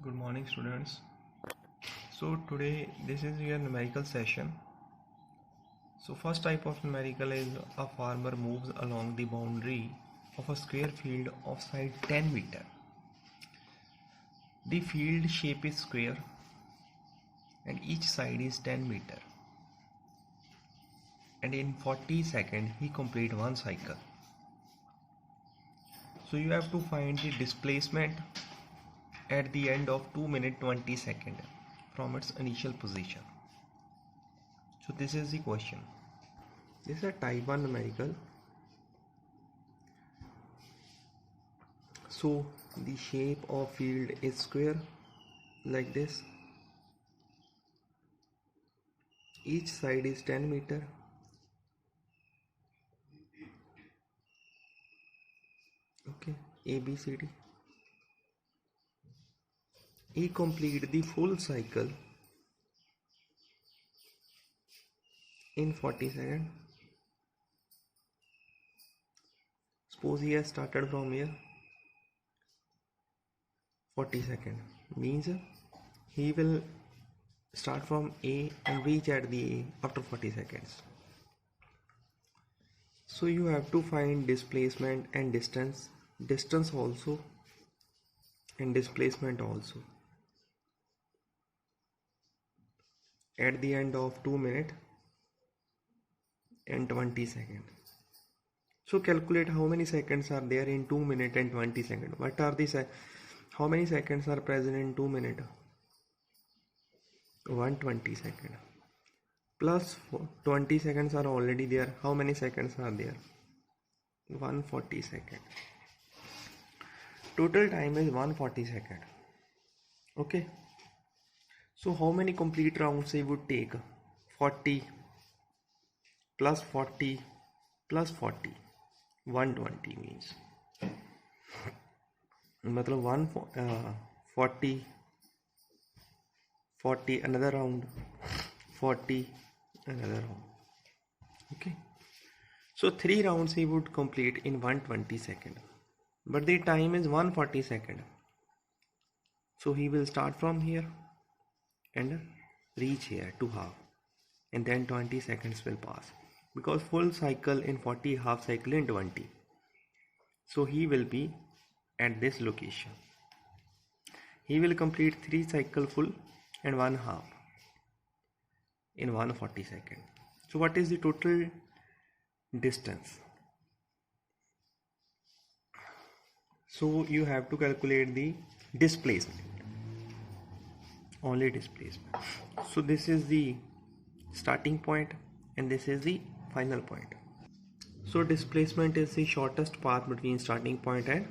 Good morning, students. So today this is your numerical session. So first type of numerical is a farmer moves along the boundary of a square field of side 10 meter. The field shape is square and each side is 10 meter. And in 40 seconds he complete one cycle. So you have to find the displacement at the end of 2 minutes 20 seconds from its initial position. So this is the question. This is a type 1 numerical. So the shape of field is square like this. Each side is 10 meter. Okay, A, B, C, D. He complete the full cycle in 40 seconds. Suppose he has started from here. 40 seconds means he will start from A and reach at the A after 40 seconds. So you have to find displacement and distance also and displacement also at the end of 2 minutes and 20 seconds. So calculate how many seconds are there in 2 minutes and 20 seconds. What are the how many seconds are present in 2 minutes? 120 seconds. Plus 20 seconds are already there. How many seconds are there? 140 seconds. Total time is 140 seconds. Okay. So how many complete rounds he would take? 40 plus 40 plus 40. 120 means. मतलब 140 40 another round, 40 another round. Okay, so 3 rounds he would complete in 120 seconds, but the time is 140 seconds. So he will start from here and reach here to half, and then 20 seconds will pass, because full cycle in 40, half cycle in 20. So he will be at this location. He will complete 3 cycle full and 1 half in 140 seconds. So what is the total distance? So you have to calculate the displacement, only displacement. So this is the starting point and this is the final point. So displacement is the shortest path between starting point and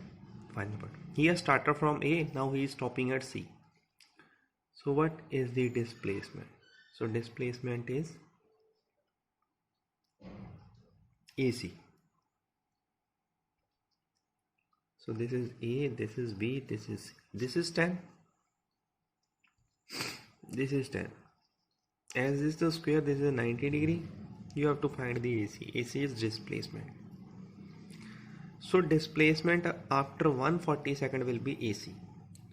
final point. He has started from A, now he is stopping at C. So what is the displacement? So displacement is AC. So this is A, this is B, this is 10. This is 10. As is the square, this is 90 degree. You have to find the AC. AC is displacement. So displacement after 140 seconds will be AC.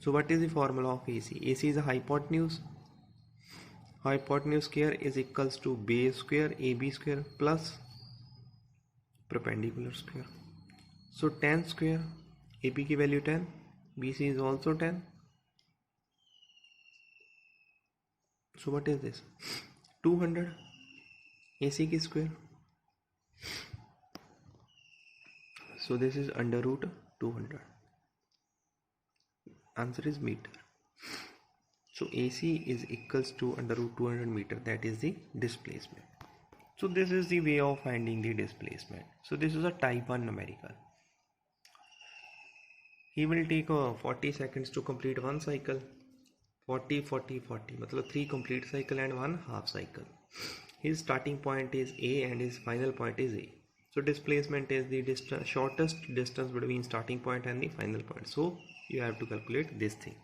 So what is the formula of AC? AC is a hypotenuse. Hypotenuse square is equals to base square AB square plus perpendicular square. So 10 square, AB की value 10, BC is also 10. So what is this? 200 AC की square. So this is under root 200. Answer is meter. So AC is equals to under root 200 meter. That is the displacement. So this is the way of finding the displacement. So this is a type 1 numerical. He will take 40 seconds to complete one cycle. 40 40 40 मतलब 3 complete cycle and 1 half cycle. His starting point is A and his final point is A. So displacement is the shortest distance between starting point and the final point. So you have to calculate this thing.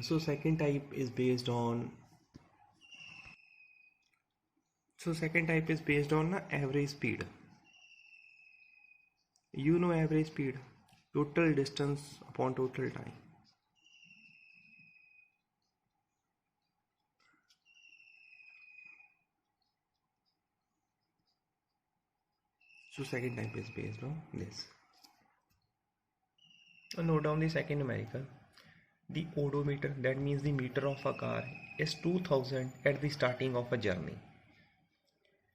So second type is based on average speed. You know average speed, total distance upon total time. So second type is based on this. So note down the second numerical. The odometer, that means the meter of a car, is 2000 at the starting of a journey,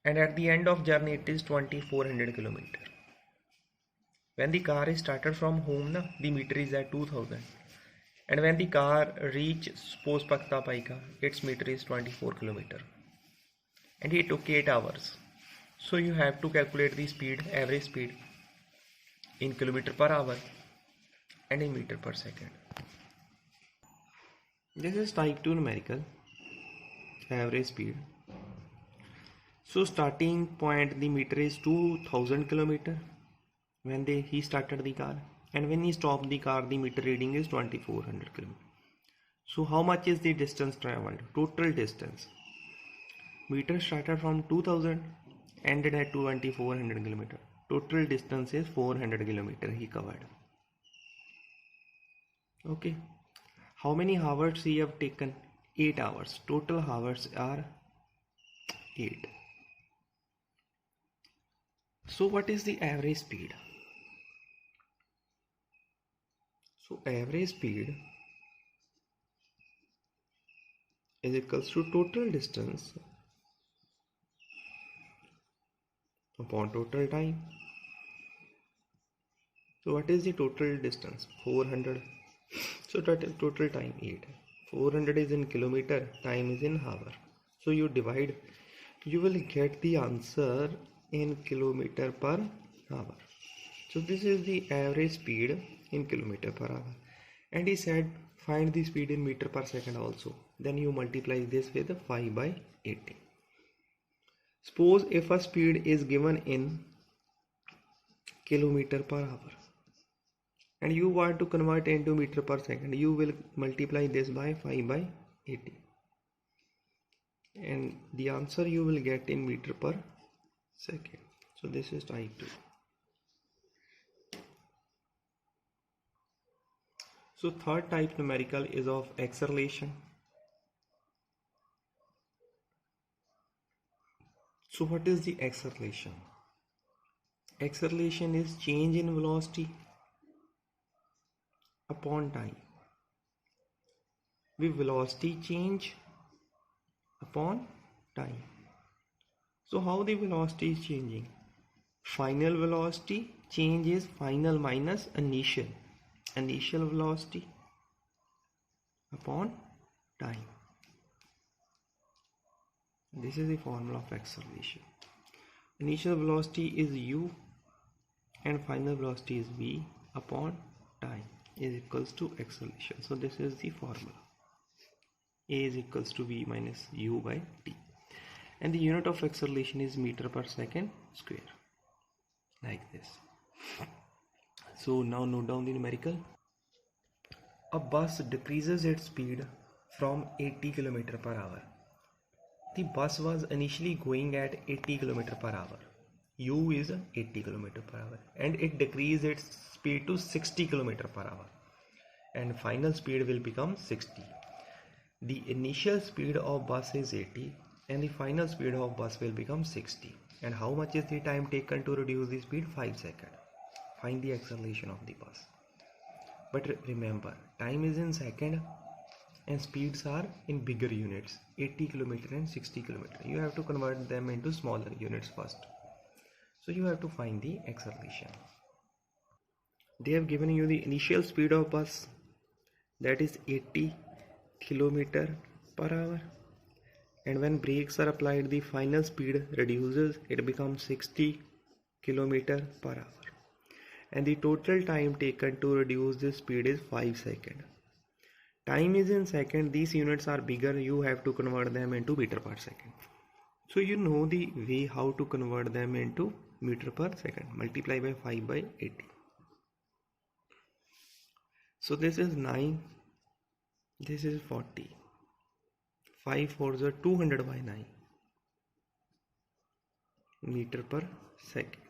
and at the end of journey it is 2400 kilometer. When the car is started from home, the meter is at 2000, and when the car reach suppose Pakta Paika, its meter is 24 kilometer, and it took 8 hours. So you have to calculate the speed, average speed, in kilometer per hour and in meter per second. This is type 2 numerical, average speed. So starting point, the meter is 2000 kilometer when he started the car, and when he stopped the car the meter reading is 2400 kilometer. So how much is the distance traveled? Total distance. Meter started from 2000, ended at 2400 kilometer. Total distance is 400 kilometer he covered. Okay. How many hours he have taken? 8 hours. Total hours are 8. So what is the average speed? So average speed is equals to total distance upon total time. So what is the total distance? 400. So total time 8. 400 is in kilometer, time is in hour. So you divide, you will get the answer in kilometer per hour. So this is the average speed in kilometer per hour. And he said find the speed in meter per second also. Then you multiply this with 5 by 80. Suppose if a speed is given in kilometer per hour and you want to convert into meter per second, you will multiply this by 5 by 80. And the answer you will get in meter per second. So this is type 2. So third type numerical is of acceleration. So what is the acceleration? Acceleration is change in velocity upon time. The velocity change upon time. So how the velocity is changing? Final velocity change is final minus initial. Initial velocity upon time. This is the formula of acceleration. Initial velocity is u and final velocity is v upon time is equals to acceleration. So this is the formula. A is equals to v minus u by t. And the unit of acceleration is meter per second square. Like this. So now note down the numerical. A bus decreases its speed from 80 km per hour. The bus was initially going at 80 km per hour. U is 80 km per hour and it decreased its speed to 60 km per hour. And final speed will become 60. The initial speed of bus is 80 and the final speed of bus will become 60. And how much is the time taken to reduce the speed? 5 seconds. Find the acceleration of the bus. But remember, time is in second and speeds are in bigger units, 80 km and 60 km. You have to convert them into smaller units first. So you have to find the acceleration. They have given you the initial speed of bus, that is 80 km per hour. And when brakes are applied, the final speed reduces, it becomes 60 km per hour. And the total time taken to reduce this speed is 5 seconds. Time is in second, these units are bigger, you have to convert them into meter per second. So you know the way how to convert them into meter per second. Multiply by 5 by 80. So this is 9, this is 40. 5 4s are 200 by 9 meter per second.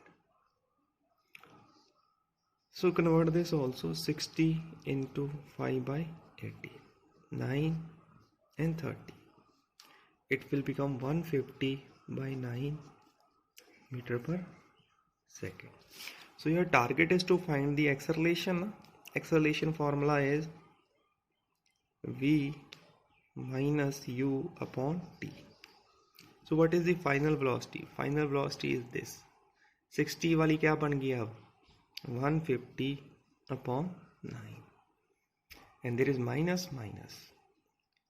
So convert this also, 60 into 5 by 80, 9 and 30. It will become 150 by 9 meter per second. So your target is to find the acceleration. Acceleration formula is v minus u upon t. So what is the final velocity? Final velocity is this. 60 वाली क्या बन गई अब? 150 upon 9. And there is minus minus.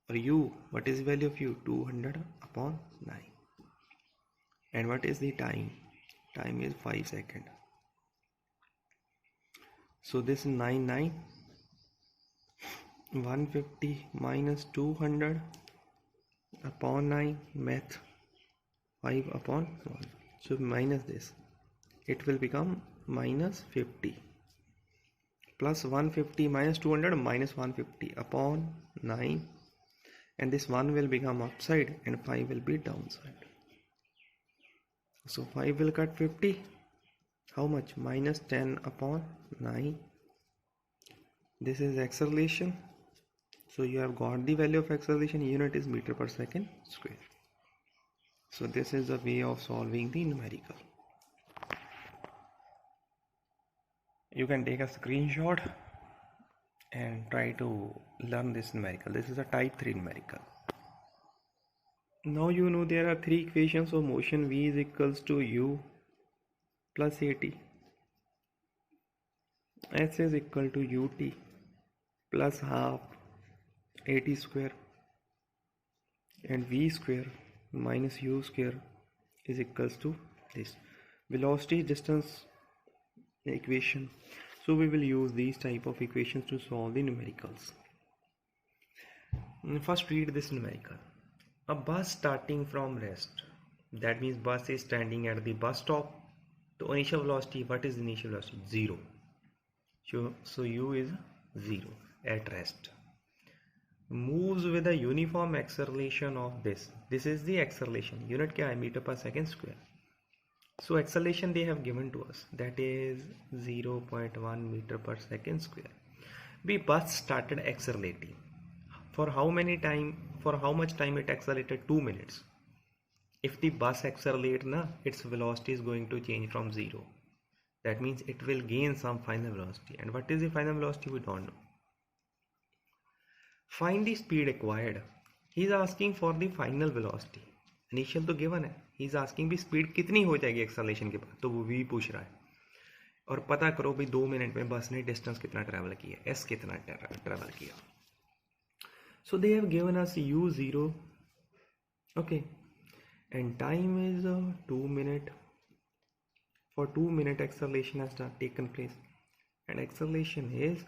For u, what is the value of u? 200 upon 9. And what is the time? Time is 5 seconds. So this is 9. 150 minus 200 upon 9, math 5 upon 1. So minus this, it will become minus 50, plus 150 minus 200 minus 150 upon 9, and this 1 will become upside and 5 will be downside. So 5 will cut 50. How much? Minus 10 upon 9. This is acceleration. So you have got the value of acceleration. Unit is meter per second square. So this is the way of solving the numerical. You can take a screenshot and try to learn this numerical. This is a type 3 numerical. Now you know there are three equations of motion. V is equals to u plus at. S is equal to ut plus half at square, and v square minus u square is equals to this velocity distance equation. So we will use these type of equations to solve the numericals. First read this numerical. A bus starting from rest, that means bus is standing at the bus stop. The initial velocity, what is the initial velocity? 0. So u is 0 at rest. Moves with a uniform acceleration of this. This is the acceleration. Unit kya hai? Meter per second square. So acceleration they have given to us, that is 0.1 meter per second square. The bus started accelerating. For how much time it accelerated? 2 minutes. If the bus accelerates, its velocity is going to change from 0. That means it will gain some final velocity. And what is the final velocity? We don't know. Find the speed acquired. He is asking for the final velocity. Initial तो given है. He is asking भी speed कितनी हो जाएगी acceleration के बाद, तो वो v पूछ रहा है. और पता करो भी 2 मिनट में बस ने डिस्टेंस कितना ट्रैवल किया, s कितना ट्रैवल किया. So they have given us u0, okay, and time is 2 minutes. For 2 minute acceleration has taken place, and acceleration is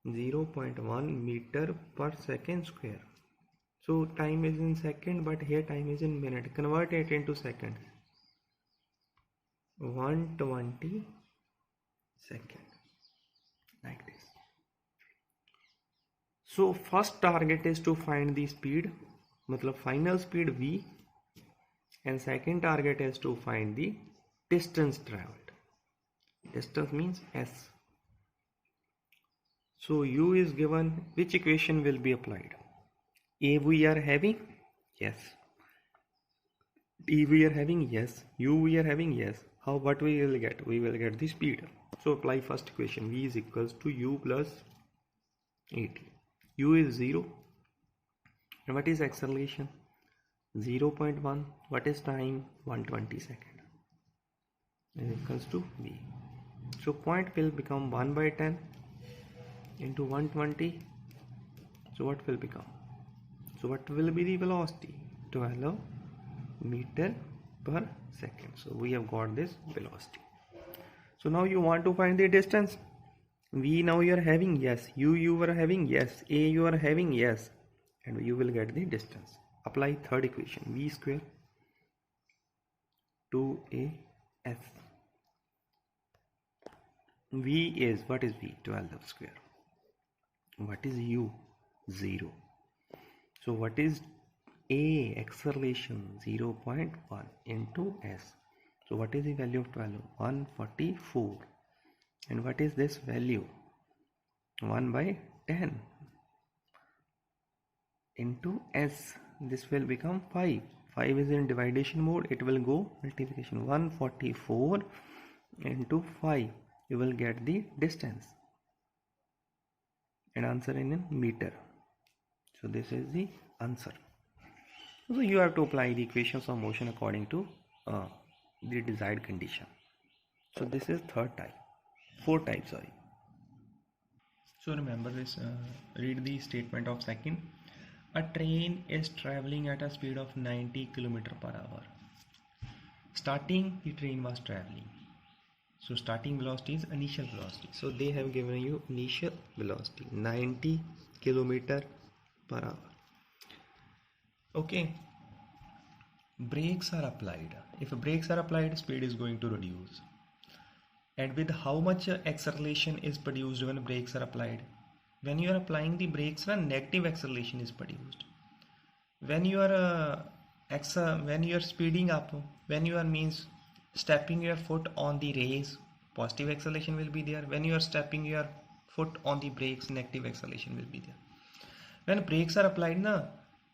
0.1 meter per second square. So time is in second, but here time is in minute. Convert it into second. 120 seconds, like this. So first target is to find the speed, matlab final speed v, and second target is to find the distance traveled. Distance means s. So u is given. Which equation will be applied? A we are having? Yes. D we are having? Yes. U we are having? Yes. How, what we will get? We will get the speed. So apply first equation. V is equals to u plus at. U is 0. And what is acceleration? 0.1. What is time? 120 seconds. Is equals to v. So point will become 1 by 10 into 120. So what will become? So what will be the velocity? 12 meter per second. So we have got this velocity. So now you want to find the distance. V now you are having? Yes. U you are having? Yes. A you are having? Yes. And you will get the distance. Apply third equation. V square 2AS. V is, what is V? 12 square. What is U? 0. So what is A? Acceleration 0.1 into S. So what is the value of 12? 144. And what is this value? 1 by 10 into S. This will become 5. 5 is in division mode. It will go multiplication. 144 into 5, you will get the distance and answer in meter. So this is the answer. So you have to apply the equations of motion according to the desired condition. So this is third type. Fourth type, sorry. So remember this, read the statement of second. A train is traveling at a speed of 90 km per hour. Starting, the train was traveling. So starting velocity is initial velocity. So they have given you initial velocity 90 km per hour. Okay. Brakes are applied. If brakes are applied, speed is going to reduce. And with how much acceleration is produced when brakes are applied? When you are applying the brakes, negative acceleration is produced. When you are speeding up, when you are stepping your foot on the race, positive acceleration will be there. When you are stepping your foot on the brakes, negative acceleration will be there. When brakes are applied,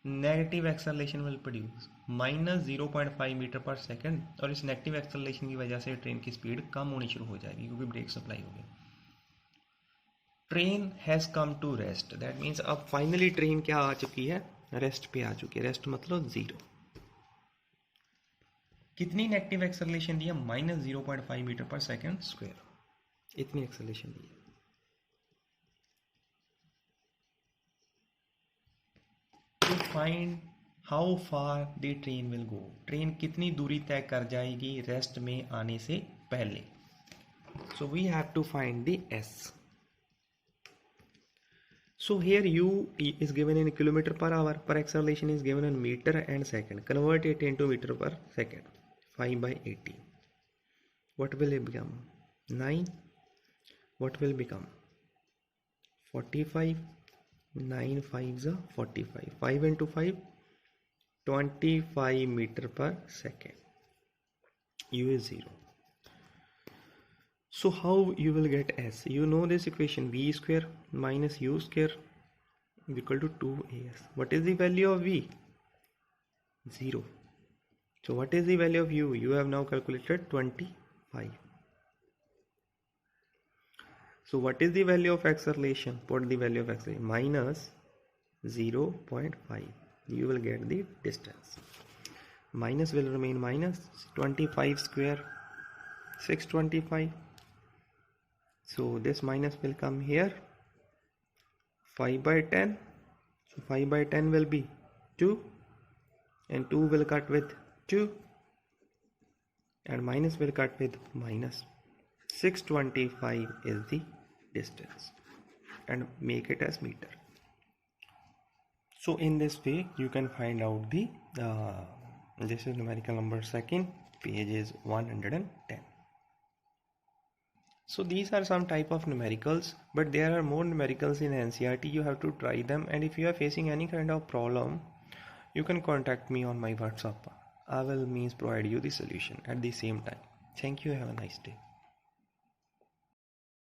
negative acceleration will produce minus 0.5 metre पर second, और इस negative acceleration की वजह से train की speed कम होनी शुरू हो जाएगी क्योंकि ब्रेक सप्लाई हो गई. Train has come to rest, that means अब फाइनली ट्रेन क्या आ चुकी है, रेस्ट पे आ चुकी है. रेस्ट मतलब जीरो. कितनी नेगेटिव एक्सेलरेशन दी है, माइनस 0.5 मीटर पर सेकेंड स्क्वायर, इतनी एक्सेलरेशन दी है. To find how far the train will go, train कितनी दूरी तय कर जाएगी रेस्ट में आने से पहले. So we have to find the S. So here U is given in kilometer per hour, per acceleration is given in meter and second. Convert it into meter per second. 5 by 80. What will it become? 9. What will become? 45. 9 5s are 45. 5 into 5, 25 meter per second. U is 0. So how you will get S? You know this equation, V square minus U square is equal to 2AS. What is the value of V? 0. So what is the value of U? You have now calculated 25. So what is the value of acceleration? Put the value of acceleration, minus 0.5. You will get the distance. Minus will remain minus. 25 square, 625. So this minus will come here. 5 by 10. So 5 by 10 will be 2. And 2 will cut with 2. And minus will cut with minus. 625 is the distance, and make it as meter. So in this way you can find out the this is numerical number second, page is 110. So these are some type of numericals, but there are more numericals in NCERT. You have to try them, and if you are facing any kind of problem, you can contact me on my WhatsApp. I will provide you the solution at the same time. Thank you. Have a nice day.